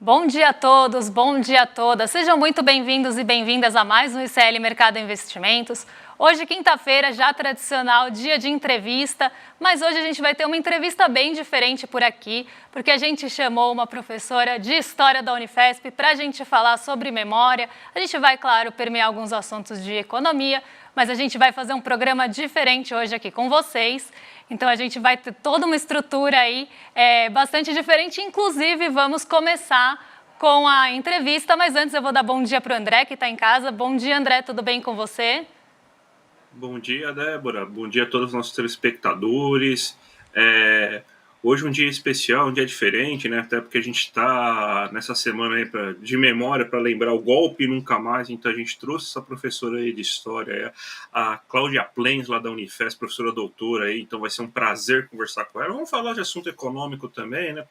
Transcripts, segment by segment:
Bom dia a todos, bom dia a todas. Sejam muito bem-vindos e bem-vindas a mais um ICL Mercado Investimentos. Hoje, quinta-feira, já tradicional, dia de entrevista, mas hoje a gente vai ter uma entrevista bem diferente por aqui, porque a gente chamou uma professora de História da Unifesp para a gente falar sobre memória. A gente vai, claro, permear alguns assuntos de economia, mas a gente vai fazer um programa diferente hoje aqui com vocês. Então, a gente vai ter toda uma estrutura aí bastante diferente. Inclusive, vamos começar com a entrevista, mas antes eu vou dar bom dia para o André, que está em casa. Bom dia, André, tudo bem com você? Bom dia, Débora. Bom dia a todos os nossos telespectadores. Hoje um dia especial, um dia diferente, né? Até porque a gente está nessa semana aí de memória para lembrar o golpe nunca mais. Então a gente trouxe essa professora aí de história, a Cláudia Plens, lá da Unifesp, professora doutora aí. Então vai ser um prazer conversar com ela. Vamos falar de assunto econômico também, né?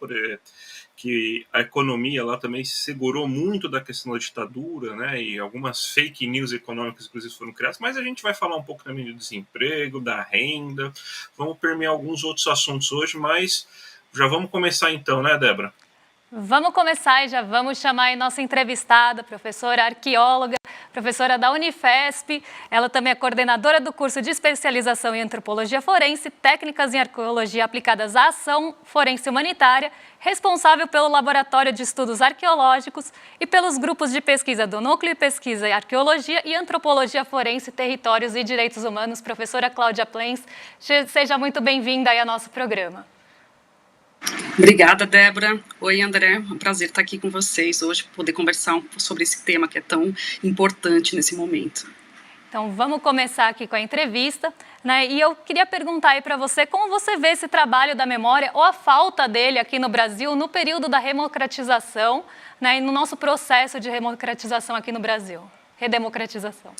Que a economia lá também se segurou muito da questão da ditadura, né? E algumas fake news econômicas, inclusive, foram criadas. Mas a gente vai falar um pouco também do desemprego, da renda. Vamos permear alguns outros assuntos hoje, mas já vamos começar então, né, Débora? Vamos começar e já vamos chamar aí nossa entrevistada, professora arqueóloga, professora da Unifesp. Ela também é coordenadora do curso de especialização em antropologia forense, técnicas em arqueologia aplicadas à ação forense humanitária, responsável pelo Laboratório de Estudos Arqueológicos e pelos grupos de pesquisa do Núcleo de Pesquisa em Arqueologia e Antropologia Forense, Territórios e Direitos Humanos. Professora Cláudia Plens, seja muito bem-vinda aí ao nosso programa. Obrigada, Débora. Oi, André. É um prazer estar aqui com vocês hoje, poder conversar sobre esse tema que é tão importante nesse momento. Então, vamos começar aqui com a entrevista, né? E eu queria perguntar aí para você como você vê esse trabalho da memória ou a falta dele aqui no Brasil no período da redemocratização, né? E no nosso processo de redemocratização aqui no Brasil. Redemocratização.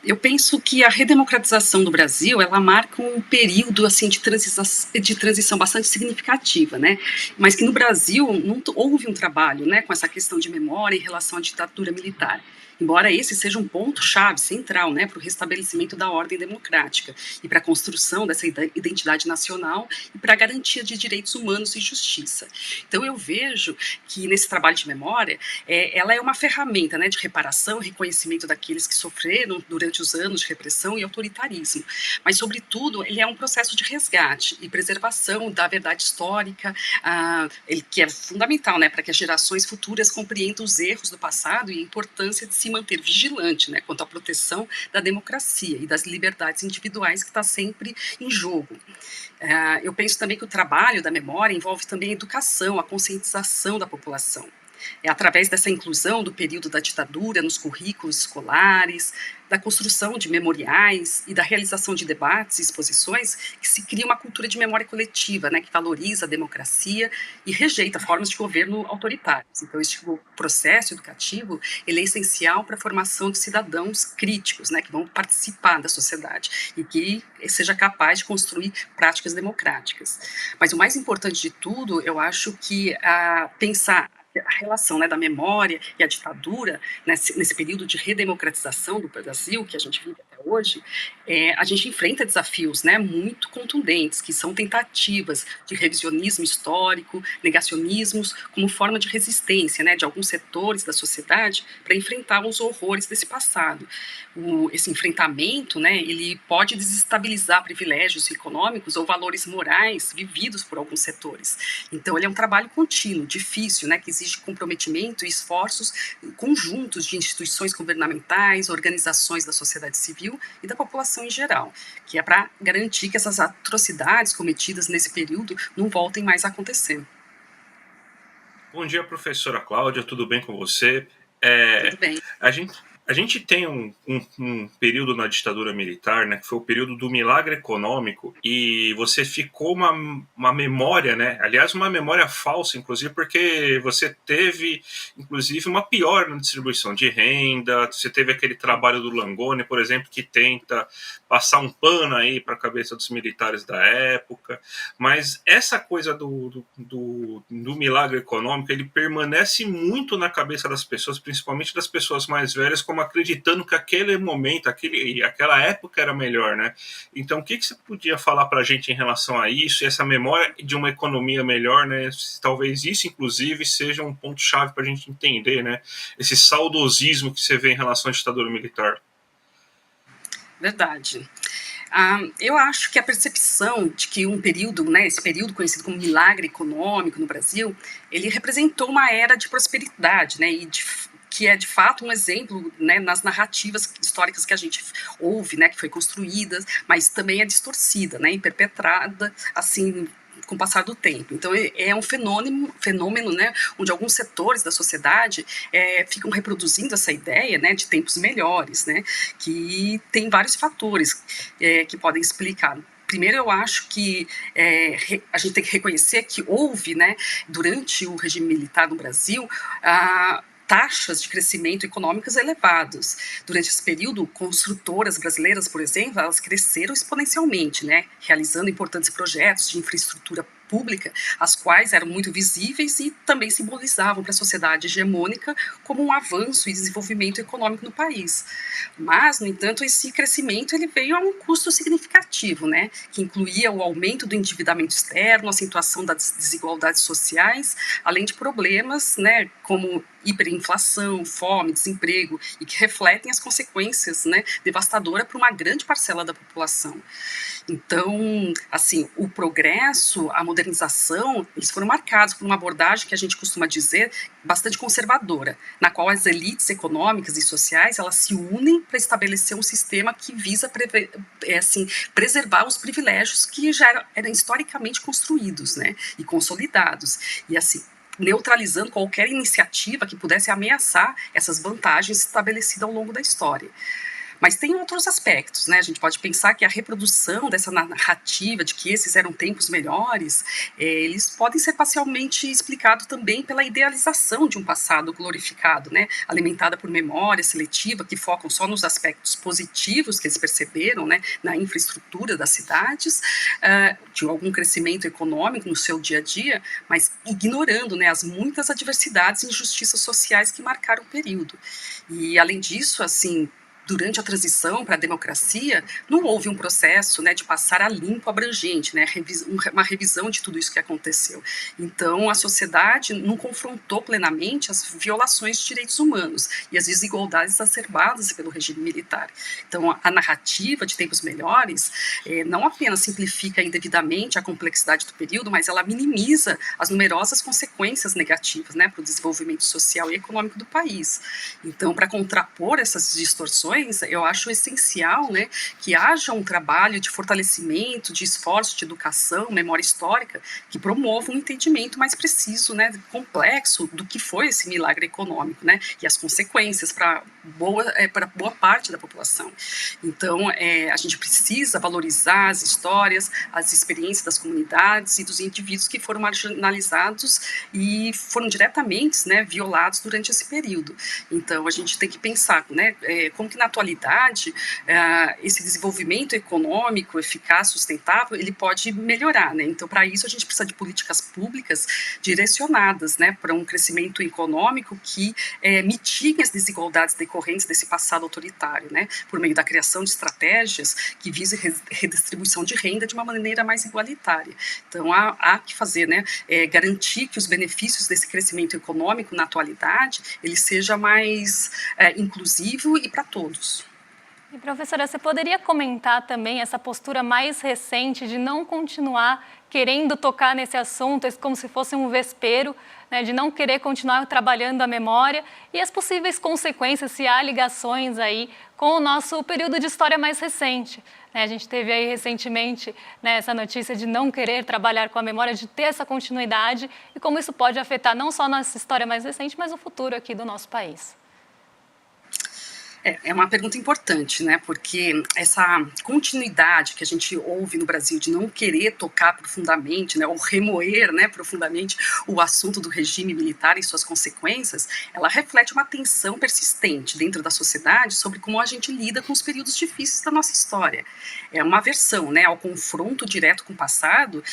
Eu penso que a redemocratização do Brasil, ela marca um período assim de transição bastante significativa, né? Mas que no Brasil não houve um trabalho, né, com essa questão de memória em relação à ditadura militar. Embora esse seja um ponto-chave central, né, para o restabelecimento da ordem democrática e para a construção dessa identidade nacional e para a garantia de direitos humanos e justiça. Então eu vejo que nesse trabalho de memória, ela é uma ferramenta, né, de reparação, reconhecimento daqueles que sofreram durante os anos de repressão e autoritarismo, mas sobretudo ele é um processo de resgate e preservação da verdade histórica, que é fundamental, né, para que as gerações futuras compreendam os erros do passado e a importância de se manter vigilante, né, quanto à proteção da democracia e das liberdades individuais que está sempre em jogo. Eu penso também que o trabalho da memória envolve também a educação, a conscientização da população. É através dessa inclusão do período da ditadura nos currículos escolares, da construção de memoriais e da realização de debates e exposições que se cria uma cultura de memória coletiva, né, que valoriza a democracia e rejeita formas de governo autoritários. Então, este processo educativo ele é essencial para a formação de cidadãos críticos, né, que vão participar da sociedade e que seja capaz de construir práticas democráticas. Mas o mais importante de tudo, eu acho que pensar a relação, né, da memória e a ditadura, nesse período de redemocratização do Brasil, que a gente vive até hoje, a gente enfrenta desafios, né, muito contundentes, que são tentativas de revisionismo histórico, negacionismos, como forma de resistência, né, de alguns setores da sociedade para enfrentar os horrores desse passado. Esse enfrentamento, né, ele pode desestabilizar privilégios econômicos ou valores morais vividos por alguns setores. Então, ele é um trabalho contínuo, difícil, né, que exige comprometimento e esforços conjuntos de instituições governamentais, organizações da sociedade civil e da população em geral, que é para garantir que essas atrocidades cometidas nesse período não voltem mais a acontecer. Bom dia, professora Cláudia, tudo bem com você? Tudo bem. A gente tem um período na ditadura militar, né, que foi o período do milagre econômico, e você ficou uma memória, né, aliás, uma memória falsa, inclusive, porque você teve, inclusive, uma pior na distribuição de renda, você teve aquele trabalho do Langoni, por exemplo, que tenta passar um pano aí para a cabeça dos militares da época, mas essa coisa do milagre econômico, ele permanece muito na cabeça das pessoas, principalmente das pessoas mais velhas, como forma, acreditando que aquele momento, aquela época era melhor, né? Então, o que você podia falar para a gente em relação a isso, essa memória de uma economia melhor, né? Talvez isso, inclusive, seja um ponto-chave para a gente entender, né? Esse saudosismo que você vê em relação à ditadura militar. Verdade. Eu acho que a percepção de que um período, né, esse período conhecido como milagre econômico no Brasil, ele representou uma era de prosperidade, né, que é de fato um exemplo, né, nas narrativas históricas que a gente ouve, né, que foi construída, mas também é distorcida, né, e perpetrada assim com o passar do tempo. Então é um fenômeno, né, onde alguns setores da sociedade ficam reproduzindo essa ideia, né, de tempos melhores, né, que tem vários fatores que podem explicar. Primeiro, eu acho que a gente tem que reconhecer que houve, né, durante o regime militar no Brasil, taxas de crescimento econômicas elevadas. Durante esse período, construtoras brasileiras, por exemplo, elas cresceram exponencialmente, né, realizando importantes projetos de infraestrutura pública, as quais eram muito visíveis e também simbolizavam para a sociedade hegemônica como um avanço e desenvolvimento econômico no país. Mas, no entanto, esse crescimento ele veio a um custo significativo, né, que incluía o aumento do endividamento externo, a acentuação das desigualdades sociais, além de problemas, né, como hiperinflação, fome, desemprego, e que refletem as consequências, né, devastadoras para uma grande parcela da população. Então, assim, o progresso, a modernização, eles foram marcados por uma abordagem que a gente costuma dizer bastante conservadora, na qual as elites econômicas e sociais, elas se unem para estabelecer um sistema que visa preservar os privilégios que já eram historicamente construídos, né, e consolidados. E assim, neutralizando qualquer iniciativa que pudesse ameaçar essas vantagens estabelecidas ao longo da história. Mas tem outros aspectos, né? A gente pode pensar que a reprodução dessa narrativa de que esses eram tempos melhores, eles podem ser parcialmente explicados também pela idealização de um passado glorificado, né? Alimentada por memória seletiva, que focam só nos aspectos positivos que eles perceberam, né? Na infraestrutura das cidades, de algum crescimento econômico no seu dia a dia, mas ignorando, né, as muitas adversidades e injustiças sociais que marcaram o período. E, além disso, assim, durante a transição para a democracia, não houve um processo, né, de passar a limpo abrangente, né, uma revisão de tudo isso que aconteceu. Então, a sociedade não confrontou plenamente as violações de direitos humanos e as desigualdades exacerbadas pelo regime militar. Então, a narrativa de tempos melhores não apenas simplifica indevidamente a complexidade do período, mas ela minimiza as numerosas consequências negativas, né, para o desenvolvimento social e econômico do país. Então, para contrapor essas distorções, eu acho essencial, né, que haja um trabalho de fortalecimento, de esforço de educação, memória histórica, que promova um entendimento mais preciso, né, complexo do que foi esse milagre econômico, né, e as consequências para boa parte da população. Então, a gente precisa valorizar as histórias, as experiências das comunidades e dos indivíduos que foram marginalizados e foram diretamente, né, violados durante esse período. Então, a gente tem que pensar, né, como que na atualidade esse desenvolvimento econômico eficaz, sustentável, ele pode melhorar, né? Então, para isso a gente precisa de políticas públicas direcionadas, né, para um crescimento econômico que mitigue as desigualdades decorrentes desse passado autoritário, né, por meio da criação de estratégias que visem redistribuição de renda de uma maneira mais igualitária. Então, há que fazer, né, garantir que os benefícios desse crescimento econômico na atualidade ele seja mais inclusivo e para todos. E, professora, você poderia comentar também essa postura mais recente de não continuar querendo tocar nesse assunto como se fosse um vespeiro, né, de não querer continuar trabalhando a memória e as possíveis consequências, se há ligações aí com o nosso período de história mais recente. Né, a gente teve aí recentemente, né, essa notícia de não querer trabalhar com a memória, de ter essa continuidade e como isso pode afetar não só a nossa história mais recente, mas o futuro aqui do nosso país. É uma pergunta importante, né? Porque essa continuidade que a gente ouve no Brasil de não querer tocar profundamente, né, ou remoer, né, profundamente o assunto do regime militar e suas consequências, ela reflete uma tensão persistente dentro da sociedade sobre como a gente lida com os períodos difíceis da nossa história. É uma aversão, né, ao confronto direto com o passado,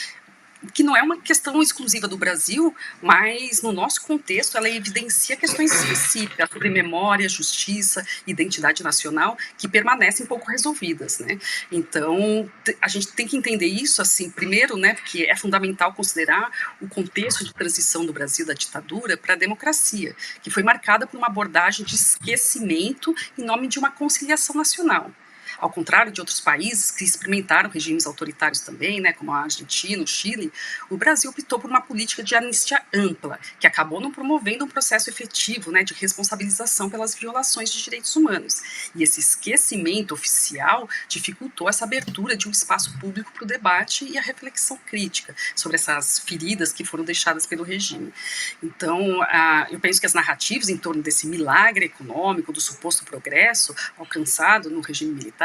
que não é uma questão exclusiva do Brasil, mas no nosso contexto ela evidencia questões específicas sobre memória, justiça, identidade nacional, que permanecem pouco resolvidas, né? Então, a gente tem que entender isso, assim, primeiro, né, porque é fundamental considerar o contexto de transição do Brasil da ditadura para a democracia, que foi marcada por uma abordagem de esquecimento em nome de uma conciliação nacional. Ao contrário de outros países que experimentaram regimes autoritários também, né, como a Argentina, o Chile, o Brasil optou por uma política de anistia ampla, que acabou não promovendo um processo efetivo, né, de responsabilização pelas violações de direitos humanos. E esse esquecimento oficial dificultou essa abertura de um espaço público para o debate e a reflexão crítica sobre essas feridas que foram deixadas pelo regime. Então, eu penso que as narrativas em torno desse milagre econômico, do suposto progresso alcançado no regime militar,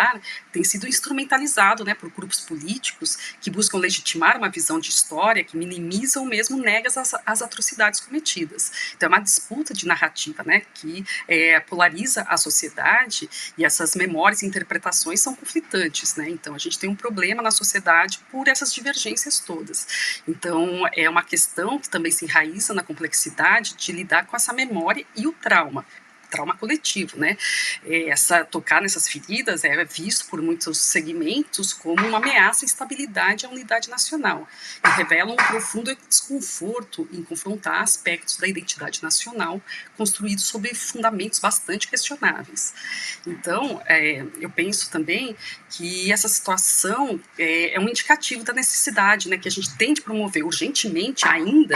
tem sido instrumentalizado, né, por grupos políticos que buscam legitimar uma visão de história que minimiza ou mesmo nega as atrocidades cometidas. Então é uma disputa de narrativa, né, que polariza a sociedade, e essas memórias e interpretações são conflitantes, né? Então a gente tem um problema na sociedade por essas divergências todas. Então é uma questão que também se enraiza na complexidade de lidar com essa memória e o trauma coletivo, né? Tocar nessas feridas é visto por muitos segmentos como uma ameaça à estabilidade e à unidade nacional, e revela um profundo desconforto em confrontar aspectos da identidade nacional construídos sobre fundamentos bastante questionáveis. Então, eu penso também que essa situação é um indicativo da necessidade, né, que a gente tem de promover urgentemente ainda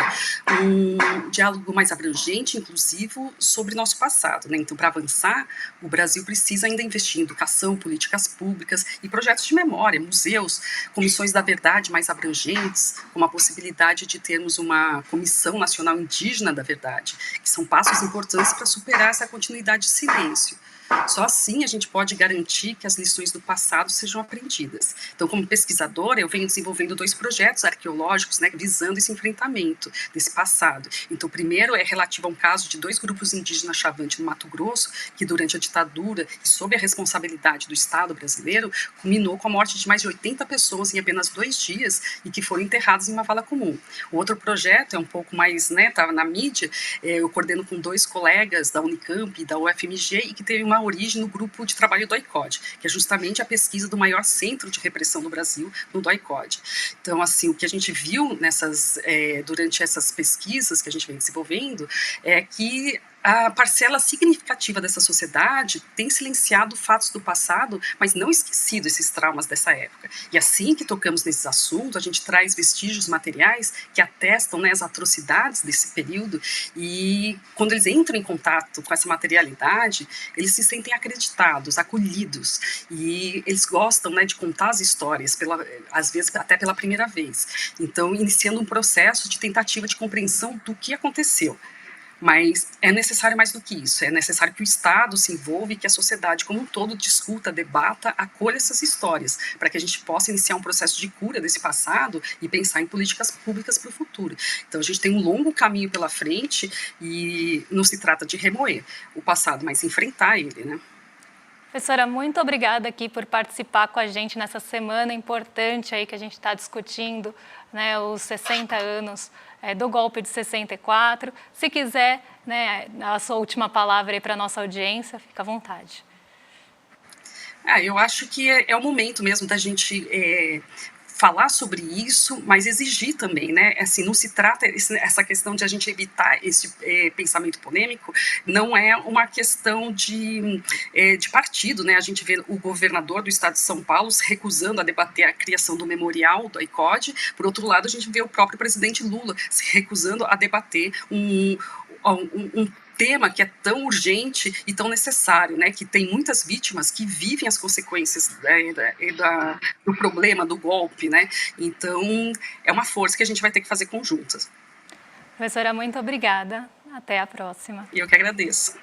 um diálogo mais abrangente, inclusivo, sobre nosso passado. Né? Então, para avançar, o Brasil precisa ainda investir em educação, políticas públicas e projetos de memória, museus, comissões da verdade mais abrangentes, como a possibilidade de termos uma Comissão Nacional Indígena da Verdade, que são passos importantes para superar essa continuidade de silêncio. Só assim a gente pode garantir que as lições do passado sejam aprendidas. Então, como pesquisadora, eu venho desenvolvendo 2 projetos arqueológicos, né, visando esse enfrentamento desse passado. Então, o primeiro é relativo a um caso de 2 grupos indígenas Chavante no Mato Grosso, que durante a ditadura e sob a responsabilidade do Estado brasileiro, culminou com a morte de mais de 80 pessoas em apenas 2 dias e que foram enterradas em uma vala comum. O outro projeto é um pouco mais, né, tá na mídia, eu coordeno com 2 colegas da Unicamp e da UFMG, e que teve uma origem no grupo de trabalho do DOI-CODE, que é justamente a pesquisa do maior centro de repressão do Brasil, no DOI-CODE. Então, assim, o que a gente viu durante essas pesquisas que a gente vem desenvolvendo é que a parcela significativa dessa sociedade tem silenciado fatos do passado, mas não esquecido esses traumas dessa época. E assim que tocamos nesses assuntos, a gente traz vestígios materiais que atestam, né, as atrocidades desse período, e quando eles entram em contato com essa materialidade, eles se sentem acreditados, acolhidos, e eles gostam, né, de contar as histórias, às vezes até pela primeira vez. Então, iniciando um processo de tentativa de compreensão do que aconteceu. Mas é necessário mais do que isso, é necessário que o Estado se envolva e que a sociedade como um todo discuta, debata, acolha essas histórias, para que a gente possa iniciar um processo de cura desse passado e pensar em políticas públicas para o futuro. Então a gente tem um longo caminho pela frente e não se trata de remoer o passado, mas enfrentar ele, né? Professora, muito obrigada aqui por participar com a gente nessa semana importante aí que a gente está discutindo, né, os 60 anos do golpe de 64. Se quiser, né, a sua última palavra aí para a nossa audiência, fica à vontade. Eu acho que é o momento mesmo da gente falar sobre isso, mas exigir também, né? Assim, não se trata, essa questão de a gente evitar esse pensamento polêmico, não é uma questão de partido, né? A gente vê o governador do estado de São Paulo se recusando a debater a criação do memorial do DOI-CODE, por outro lado a gente vê o próprio presidente Lula se recusando a debater um tema que é tão urgente e tão necessário, né, que tem muitas vítimas que vivem as consequências do problema, do golpe, né, então é uma força que a gente vai ter que fazer conjuntas. Professora, muito obrigada, até a próxima. Eu que agradeço.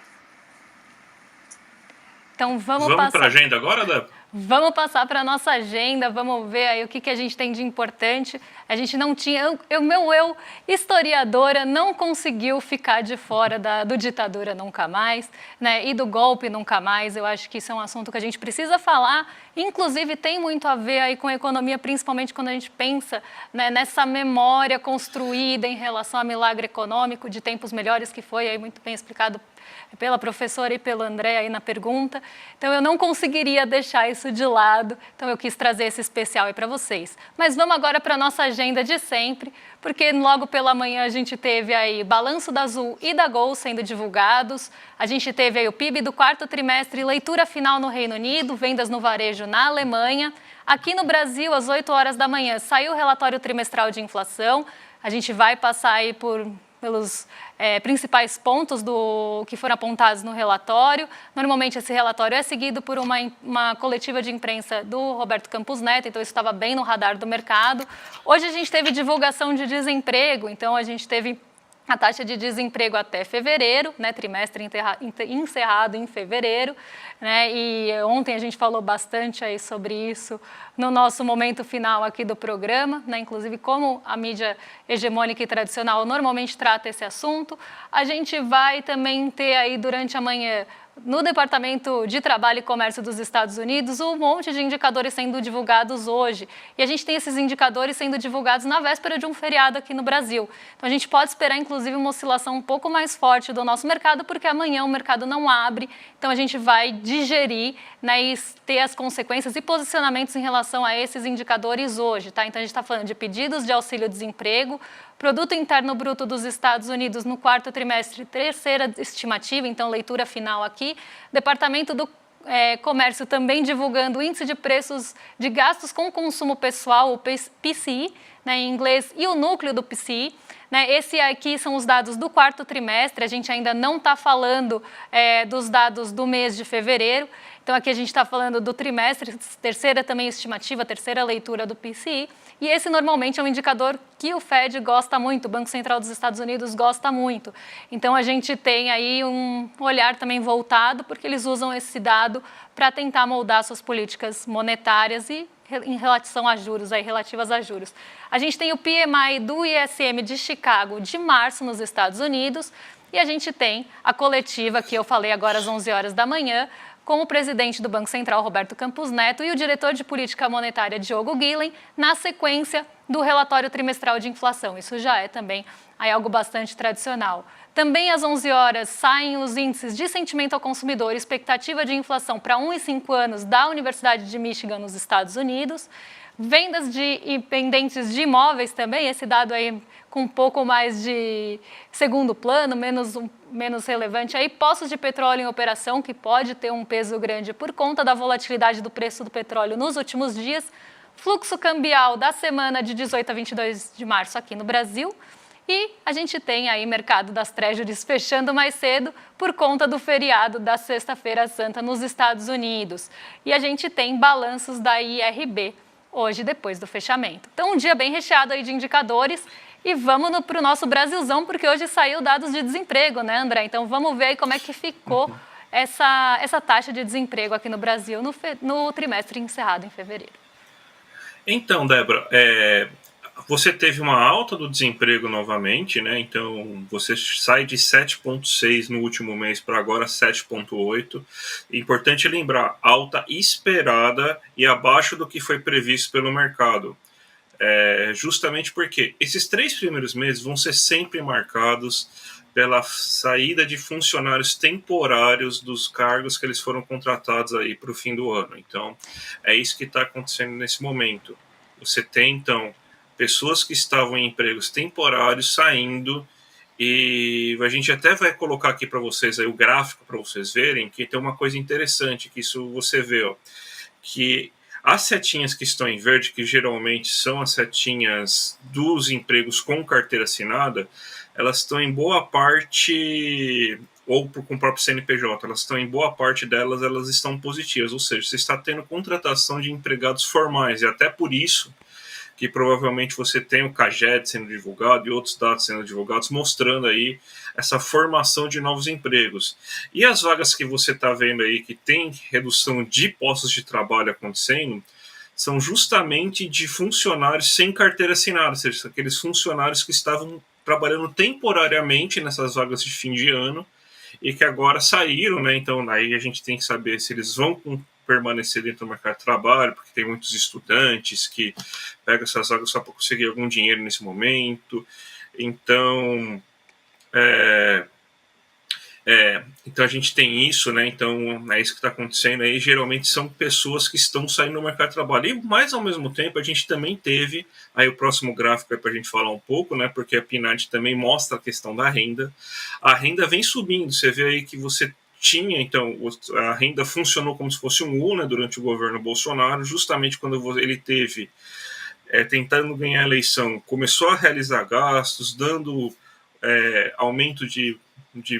Então vamos para a agenda agora, Débora? Vamos passar para a nossa agenda, vamos ver aí o que a gente tem de importante. A gente não tinha... Eu historiadora, não conseguiu ficar de fora do ditadura nunca mais, né? E do golpe nunca mais. Eu acho que isso é um assunto que a gente precisa falar. Inclusive, tem muito a ver aí com a economia, principalmente quando a gente pensa, né, nessa memória construída em relação ao milagre econômico de tempos melhores, que foi aí muito bem explicado pela professora e pelo André aí na pergunta. Então, eu não conseguiria deixar isso de lado, então eu quis trazer esse especial aí para vocês. Mas vamos agora para a nossa agenda de sempre, porque logo pela manhã a gente teve aí balanço da Azul e da Gol sendo divulgados, a gente teve aí o PIB do quarto trimestre, leitura final no Reino Unido, vendas no varejo na Alemanha. Aqui no Brasil, às 8 horas da manhã, saiu o relatório trimestral de inflação, a gente vai passar aí pelos principais pontos que foram apontados no relatório. Normalmente esse relatório é seguido por uma coletiva de imprensa do Roberto Campos Neto, então isso estava bem no radar do mercado. Hoje a gente teve divulgação de desemprego, então a gente teve a taxa de desemprego até fevereiro, né, trimestre encerrado em fevereiro, né, e ontem a gente falou bastante aí sobre isso no nosso momento final aqui do programa, né, inclusive como a mídia hegemônica e tradicional normalmente trata esse assunto. A gente vai também ter aí durante a manhã no Departamento de Trabalho e Comércio dos Estados Unidos, um monte de indicadores sendo divulgados hoje. E a gente tem esses indicadores sendo divulgados na véspera de um feriado aqui no Brasil. Então, a gente pode esperar, inclusive, uma oscilação um pouco mais forte do nosso mercado, porque amanhã o mercado não abre. Então, a gente vai digerir, né, e ter as consequências e posicionamentos em relação a esses indicadores hoje. Tá? Então, a gente está falando de pedidos de auxílio-desemprego, Produto Interno Bruto dos Estados Unidos no quarto trimestre, terceira estimativa, então leitura final aqui. Departamento do Comércio também divulgando o índice de preços de gastos com consumo pessoal, o PCI, né, em inglês, e o núcleo do PCI. Né, esse aqui são os dados do quarto trimestre, a gente ainda não está falando dos dados do mês de fevereiro. Então, aqui a gente está falando do trimestre, terceira também estimativa, terceira leitura do PCI. E esse normalmente é um indicador que o Fed gosta muito, o Banco Central dos Estados Unidos gosta muito. Então, a gente tem aí um olhar também voltado, porque eles usam esse dado para tentar moldar suas políticas monetárias e em relação a juros, aí, relativas a juros. A gente tem o PMI do ISM de Chicago de março nos Estados Unidos e a gente tem a coletiva que eu falei agora às 11 horas da manhã, com o presidente do Banco Central, Roberto Campos Neto, e o diretor de política monetária, Diogo Guilhem, na sequência do relatório trimestral de inflação. Isso já é também aí algo bastante tradicional. Também às 11 horas saem os índices de sentimento ao consumidor, expectativa de inflação para 1 e 5 anos da Universidade de Michigan nos Estados Unidos. Vendas de pendentes de imóveis também, esse dado aí com um pouco mais de segundo plano, menos relevante. Aí, poços de petróleo em operação, que pode ter um peso grande por conta da volatilidade do preço do petróleo nos últimos dias. Fluxo cambial da semana de 18 a 22 de março aqui no Brasil. E a gente tem aí mercado das treasuries fechando mais cedo por conta do feriado da Sexta-feira Santa nos Estados Unidos. E a gente tem balanços da IRB hoje, depois do fechamento. Então, um dia bem recheado aí de indicadores. E vamos para o nosso Brasilzão, porque hoje saiu dados de desemprego, né, André? Então, vamos ver aí como é que ficou essa taxa de desemprego aqui no Brasil no trimestre encerrado em fevereiro. Então, Débora, você teve uma alta do desemprego novamente, né? Então, você sai de 7,6 no último mês para agora 7,8. Importante lembrar, alta esperada e abaixo do que foi previsto pelo mercado. Justamente porque esses 3 primeiros meses vão ser sempre marcados pela saída de funcionários temporários dos cargos que eles foram contratados aí para o fim do ano. Então, é isso que está acontecendo nesse momento. Você tem, então, pessoas que estavam em empregos temporários saindo, e a gente até vai colocar aqui para vocês aí o gráfico para vocês verem que tem uma coisa interessante, que isso você vê, ó, que as setinhas que estão em verde, que geralmente são as setinhas dos empregos com carteira assinada, elas estão em boa parte, ou com o próprio CNPJ, elas estão em boa parte delas, elas estão positivas, ou seja, você está tendo contratação de empregados formais, e até por isso que provavelmente você tem o CAGED sendo divulgado e outros dados sendo divulgados, mostrando aí essa formação de novos empregos. E as vagas que você está vendo aí que tem redução de postos de trabalho acontecendo são justamente de funcionários sem carteira assinada, ou seja, aqueles funcionários que estavam trabalhando temporariamente nessas vagas de fim de ano e que agora saíram, né? Então aí a gente tem que saber se eles vão permanecer dentro do mercado de trabalho, porque tem muitos estudantes que pegam essas vagas só para conseguir algum dinheiro nesse momento. Então, então a gente tem isso, né? Então é isso que está acontecendo aí. Geralmente são pessoas que estão saindo do mercado de trabalho. E, mas ao mesmo tempo a gente também teve, aí o próximo gráfico é para a gente falar um pouco, né? Porque a PNAD também mostra a questão da renda. A renda vem subindo. Você vê aí que você tinha, então, a renda funcionou como se fosse um U, né, durante o governo Bolsonaro, justamente quando ele teve, tentando ganhar a eleição, começou a realizar gastos, dando aumento de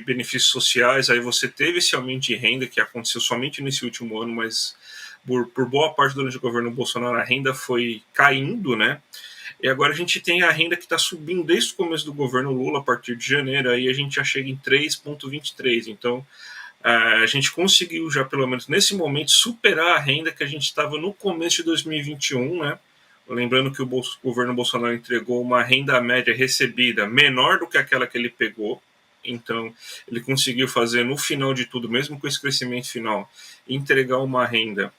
benefícios sociais, aí você teve esse aumento de renda que aconteceu somente nesse último ano, mas por boa parte durante o governo Bolsonaro a renda foi caindo, né? E agora a gente tem a renda que está subindo desde o começo do governo Lula, a partir de janeiro, aí a gente já chega em 3,23. Então, a gente conseguiu já, pelo menos nesse momento, superar a renda que a gente estava no começo de 2021, né? Lembrando que o governo Bolsonaro entregou uma renda média recebida menor do que aquela que ele pegou. Então, ele conseguiu fazer no final de tudo, mesmo com esse crescimento final, entregar uma renda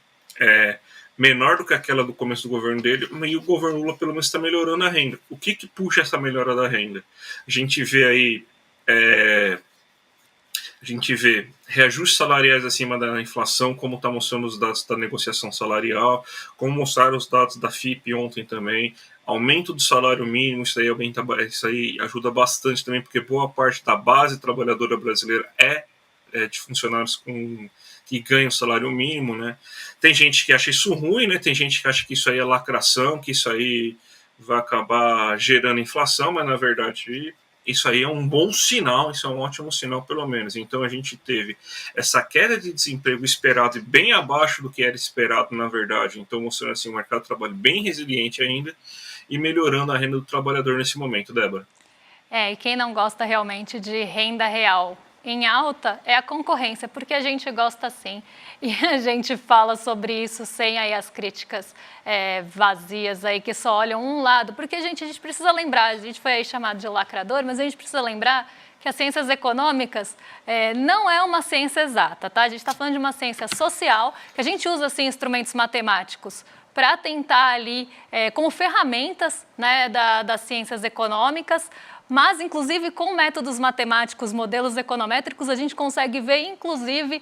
menor do que aquela do começo do governo dele, e o governo Lula pelo menos está melhorando a renda. O que puxa essa melhora da renda? A gente vê aí reajustes salariais acima da inflação, como está mostrando os dados da negociação salarial, como mostraram os dados da FIP ontem também, aumento do salário mínimo, isso aí ajuda bastante também, porque boa parte da base trabalhadora brasileira é de funcionários que ganham salário mínimo, né? Tem gente que acha isso ruim, né? Tem gente que acha que isso aí é lacração, que isso aí vai acabar gerando inflação, mas na verdade isso aí é um bom sinal, isso é um ótimo sinal pelo menos. Então a gente teve essa queda de desemprego esperado e bem abaixo do que era esperado na verdade, então mostrando assim um mercado de trabalho bem resiliente ainda e melhorando a renda do trabalhador nesse momento, Débora. E quem não gosta realmente de renda real em alta é a concorrência, porque a gente gosta sim, e a gente fala sobre isso sem aí as críticas vazias aí que só olham um lado, porque a gente precisa lembrar, a gente foi aí chamado de lacrador, mas a gente precisa lembrar que as ciências econômicas não é uma ciência exata, tá? A gente está falando de uma ciência social, que a gente usa assim instrumentos matemáticos para tentar ali, como ferramentas, né, das ciências econômicas, mas, inclusive, com métodos matemáticos, modelos econométricos, a gente consegue ver, inclusive,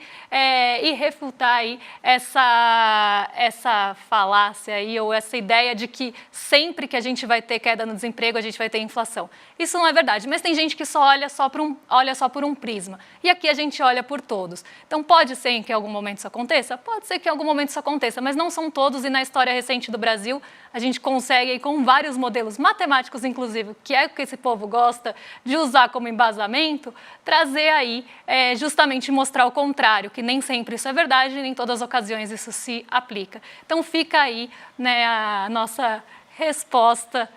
e refutar aí essa falácia aí, ou essa ideia de que sempre que a gente vai ter queda no desemprego, a gente vai ter inflação. Isso não é verdade, mas tem gente que só olha só por um prisma. E aqui a gente olha por todos. Então, pode ser que em algum momento isso aconteça? Pode ser que em algum momento isso aconteça, mas não são todos, e na história recente do Brasil, a gente consegue, com vários modelos matemáticos, inclusive, que é o que esse povo gosta de usar como embasamento, trazer aí, justamente mostrar o contrário, que nem sempre isso é verdade, nem em todas as ocasiões isso se aplica. Então fica aí, né, a nossa resposta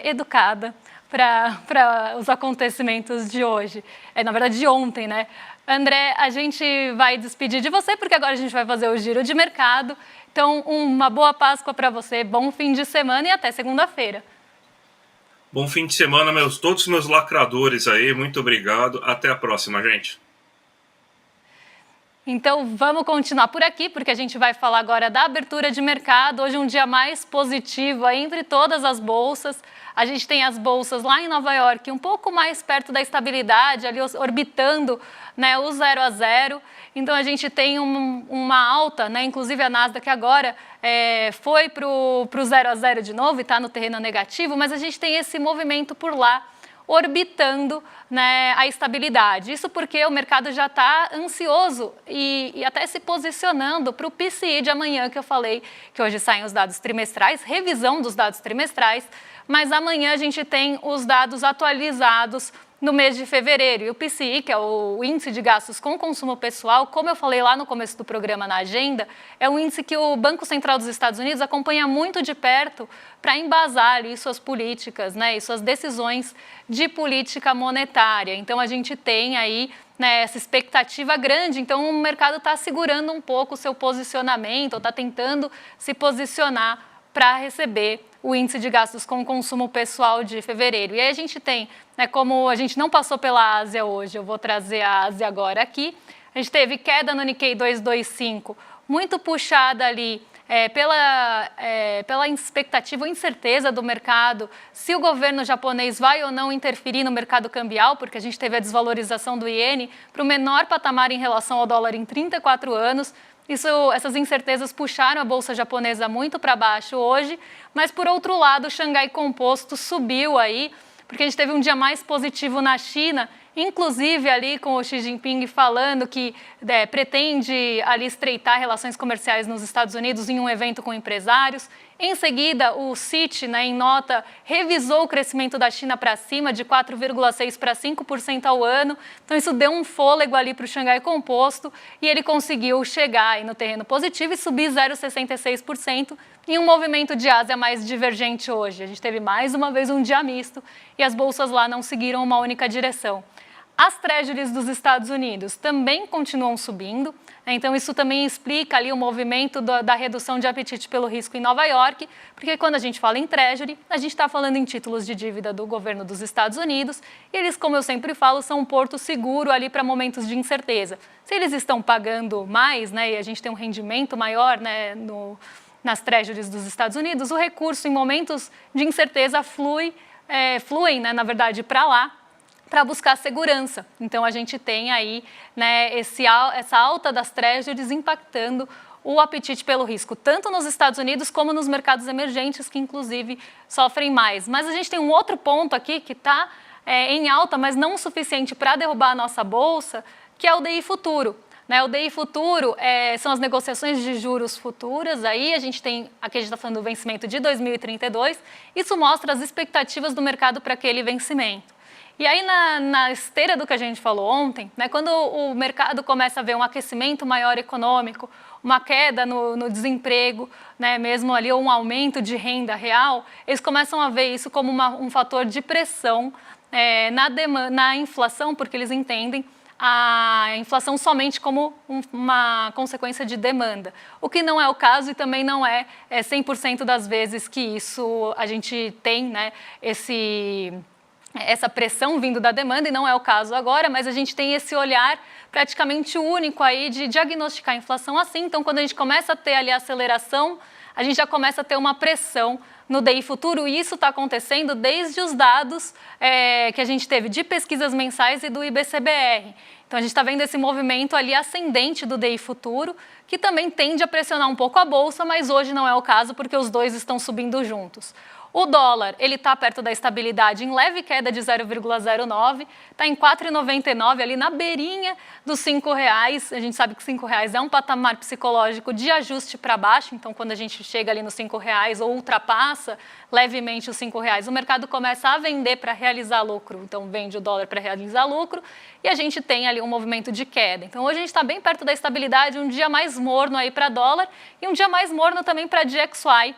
educada para os acontecimentos de hoje, na verdade de ontem, né? André, a gente vai despedir de você, porque agora a gente vai fazer o giro de mercado. Então, uma boa Páscoa para você, bom fim de semana e até segunda-feira. Bom fim de semana, todos os meus lacradores aí, muito obrigado. Até a próxima, gente. Então, vamos continuar por aqui, porque a gente vai falar agora da abertura de mercado. Hoje um dia mais positivo entre todas as bolsas. A gente tem as bolsas lá em Nova York um pouco mais perto da estabilidade, ali orbitando, né, o 0 a 0. Então, a gente tem uma alta, né, inclusive a Nasdaq agora foi para o 0 a 0 de novo e está no terreno negativo, mas a gente tem esse movimento por lá, orbitando, né, a estabilidade. Isso porque o mercado já está ansioso e até se posicionando para o PCI de amanhã, que eu falei que hoje saem os dados trimestrais, revisão dos dados trimestrais, mas amanhã a gente tem os dados atualizados no mês de fevereiro. E o PCI, que é o Índice de Gastos com Consumo Pessoal, como eu falei lá no começo do programa na agenda, é um índice que o Banco Central dos Estados Unidos acompanha muito de perto para embasar ali suas políticas, né, e suas decisões de política monetária. Então, a gente tem aí, né, essa expectativa grande. Então, o mercado está segurando um pouco o seu posicionamento, está tentando se posicionar para receber o índice de gastos com consumo pessoal de fevereiro. E aí a gente tem, né, como a gente não passou pela Ásia hoje, eu vou trazer a Ásia agora aqui, a gente teve queda no Nikkei 225, muito puxada ali pela expectativa ou incerteza do mercado, se o governo japonês vai ou não interferir no mercado cambial, porque a gente teve a desvalorização do iene para o menor patamar em relação ao dólar em 34 anos, essas incertezas puxaram a bolsa japonesa muito para baixo hoje, mas por outro lado o Xangai Composto subiu aí, porque a gente teve um dia mais positivo na China, inclusive ali com o Xi Jinping falando que pretende ali estreitar relações comerciais nos Estados Unidos em um evento com empresários. Em seguida, o Citi, né, em nota, revisou o crescimento da China para cima, de 4,6% para 5% ao ano. Então, isso deu um fôlego ali para o Xangai Composto e ele conseguiu chegar aí no terreno positivo e subir 0,66% em um movimento de Ásia mais divergente hoje. A gente teve mais uma vez um dia misto e as bolsas lá não seguiram uma única direção. As treasuries dos Estados Unidos também continuam subindo, né? Então isso também explica ali o movimento da redução de apetite pelo risco em Nova York, porque quando a gente fala em treasury, a gente está falando em títulos de dívida do governo dos Estados Unidos, e eles, como eu sempre falo, são um porto seguro ali para momentos de incerteza. Se eles estão pagando mais, né, e a gente tem um rendimento maior, né, nas treasuries dos Estados Unidos, o recurso em momentos de incerteza fluem, né, na verdade, para lá, para buscar segurança. Então, a gente tem aí, né, essa alta das treasuries impactando o apetite pelo risco, tanto nos Estados Unidos como nos mercados emergentes, que inclusive sofrem mais. Mas a gente tem um outro ponto aqui que está em alta, mas não o suficiente para derrubar a nossa bolsa, que é o DI futuro. O DI futuro são as negociações de juros futuras, aí aqui a gente está falando do vencimento de 2032, isso mostra as expectativas do mercado para aquele vencimento. E aí, na esteira do que a gente falou ontem, né, quando o mercado começa a ver um aquecimento maior econômico, uma queda no desemprego, né, mesmo ali, ou um aumento de renda real, eles começam a ver isso como um fator de pressão na inflação, porque eles entendem a inflação somente como uma consequência de demanda, o que não é o caso e também não é 100% das vezes que isso a gente tem, né, essa pressão vindo da demanda, e não é o caso agora, mas a gente tem esse olhar praticamente único aí de diagnosticar a inflação assim. Então, quando a gente começa a ter ali a aceleração, a gente já começa a ter uma pressão no DI futuro, e isso está acontecendo desde os dados que a gente teve de pesquisas mensais e do IBCBR. Então, a gente está vendo esse movimento ali ascendente do DI futuro, que também tende a pressionar um pouco a bolsa, mas hoje não é o caso, porque os dois estão subindo juntos. O dólar, ele está perto da estabilidade, em leve queda de 0,09, está em 4,99, ali na beirinha dos R$5. A gente sabe que R$5 é um patamar psicológico de ajuste para baixo, então quando a gente chega ali nos R$5 ou ultrapassa levemente os R$5, o mercado começa a vender para realizar lucro, então vende o dólar para realizar lucro, e a gente tem ali um movimento de queda. Então hoje a gente está bem perto da estabilidade, um dia mais morno aí para dólar e um dia mais morno também para DXY.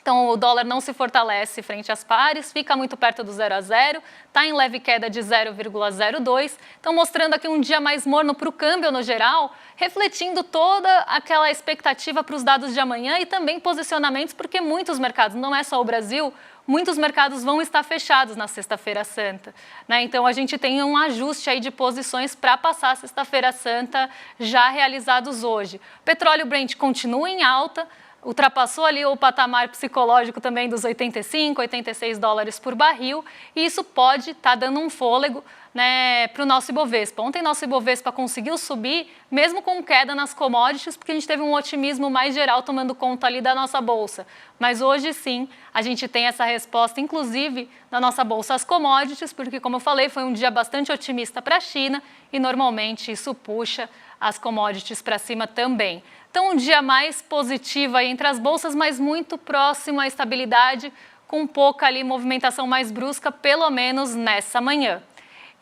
Então, o dólar não se fortalece frente às pares, fica muito perto do 0 a 0, está em leve queda de 0,02. Então, mostrando aqui um dia mais morno para o câmbio no geral, refletindo toda aquela expectativa para os dados de amanhã e também posicionamentos, porque muitos mercados, não é só o Brasil, muitos mercados vão estar fechados na Sexta-feira Santa, né? Então, a gente tem um ajuste aí de posições para passar a Sexta-feira Santa já realizados hoje. O petróleo Brent continua em alta, ultrapassou ali o patamar psicológico também dos 85, 86 dólares por barril, e isso pode estar dando um fôlego, né, para o nosso Ibovespa. Ontem nosso Ibovespa conseguiu subir, mesmo com queda nas commodities, porque a gente teve um otimismo mais geral tomando conta ali da nossa bolsa. Mas hoje sim, a gente tem essa resposta, inclusive na nossa bolsa as commodities, porque como eu falei, foi um dia bastante otimista para a China, e normalmente isso puxa as commodities para cima também. Então, um dia mais positivo aí entre as bolsas, mas muito próximo à estabilidade, com pouca ali movimentação mais brusca, pelo menos nessa manhã.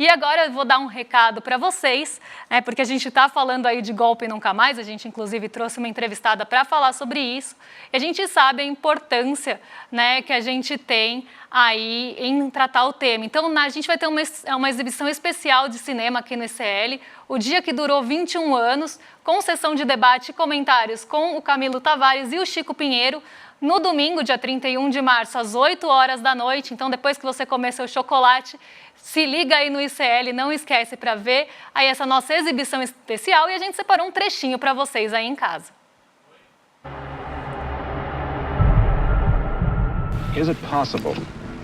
E agora eu vou dar um recado para vocês, né, porque a gente está falando aí de golpe nunca mais, a gente inclusive trouxe uma entrevistada para falar sobre isso, e a gente sabe a importância, né, que a gente tem aí em tratar o tema. Então, a gente vai ter uma exibição especial de cinema aqui no ICL, o dia que durou 21 anos, com sessão de debate e comentários com o Camilo Tavares e o Chico Pinheiro, no domingo, dia 31 de março, às 8 horas da noite. Então, depois que você comer seu chocolate, se liga aí no ICL, não esquece para ver aí essa nossa exibição especial, e a gente separou um trechinho para vocês aí em casa. Is it possible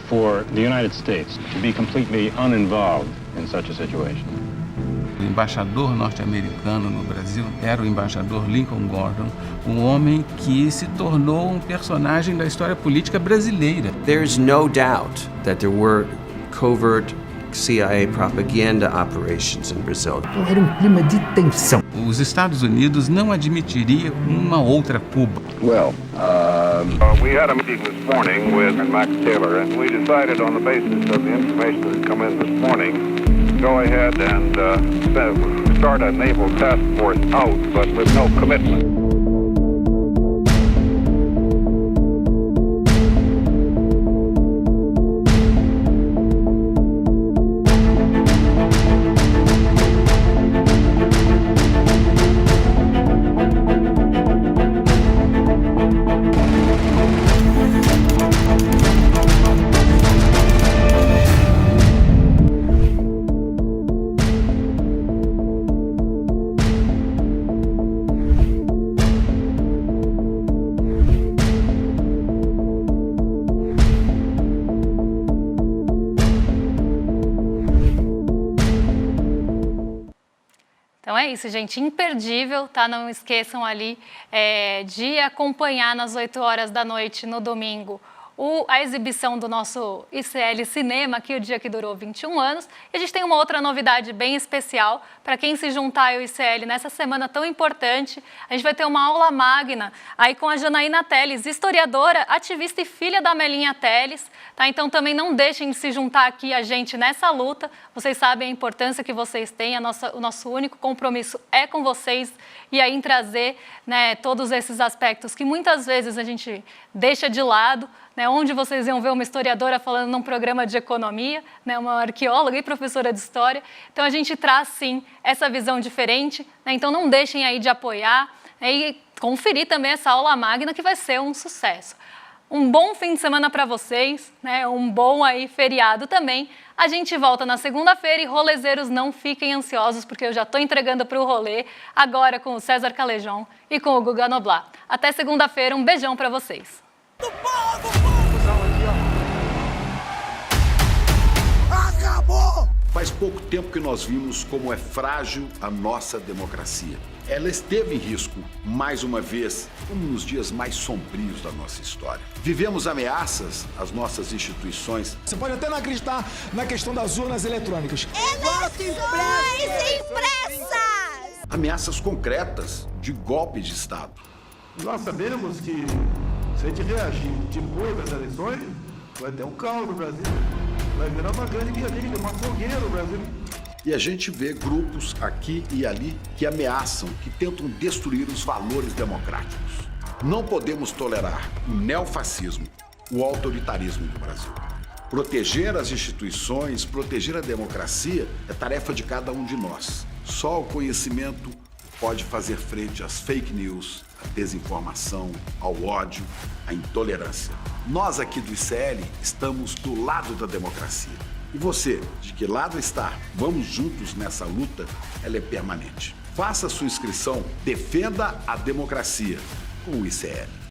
for the United States to be completely uninvolved in such a situation? O embaixador norte-americano no Brasil era o embaixador Lincoln Gordon, um homem que se tornou um personagem da história política brasileira. There's no doubt that there were covert CIA propaganda operations in Brazil. Era um clima de tensão. Os Estados Unidos não admitiriam uma outra Cuba. We had a meeting this morning with Max Taylor, and we decided on the basis of the information that had come in this morning, go ahead and start a naval task force out, but with no commitment. Então é isso, gente, imperdível, tá? Não esqueçam ali de acompanhar nas 8 horas da noite no domingo a exibição do nosso ICL Cinema, aqui o dia que durou 21 anos. E a gente tem uma outra novidade bem especial para quem se juntar ao ICL nessa semana tão importante. A gente vai ter uma aula magna aí com a Janaína Teles, historiadora, ativista e filha da Melinha Teles. Tá? Então também não deixem de se juntar aqui a gente nessa luta. Vocês sabem a importância que vocês têm, o nosso único compromisso é com vocês e aí em trazer, né, todos esses aspectos que muitas vezes a gente deixa de lado, né, onde vocês iam ver uma historiadora falando num programa de economia, né, uma arqueóloga e professora de história. Então a gente traz sim essa visão diferente, né, então não deixem aí de apoiar, né, e conferir também essa aula magna que vai ser um sucesso. Um bom fim de semana para vocês, né, um bom aí feriado também. A gente volta na segunda-feira e rolezeiros, não fiquem ansiosos, porque eu já estou entregando para o rolê agora com o César Calejão e com o Guga Noblat. Até segunda-feira, um beijão para vocês. Acabou! Faz pouco tempo que nós vimos como é frágil a nossa democracia. Ela esteve em risco, mais uma vez, como nos dias mais sombrios da nossa história. Vivemos ameaças às nossas instituições. Você pode até não acreditar na questão das urnas eletrônicas. Eleições impressas! Ameaças concretas de golpe de Estado. Nós sabemos que se a gente reagir depois das eleições, vai ter um caos no Brasil. Vai virar uma grande guerrilha, uma fogueira no Brasil. E a gente vê grupos aqui e ali que ameaçam, que tentam destruir os valores democráticos. Não podemos tolerar o neofascismo, o autoritarismo do Brasil. Proteger as instituições, proteger a democracia é tarefa de cada um de nós. Só o conhecimento pode fazer frente às fake news, à desinformação, ao ódio, à intolerância. Nós aqui do ICL estamos do lado da democracia. E você, de que lado está? Vamos juntos nessa luta, ela é permanente. Faça sua inscrição, defenda a democracia com o ICL.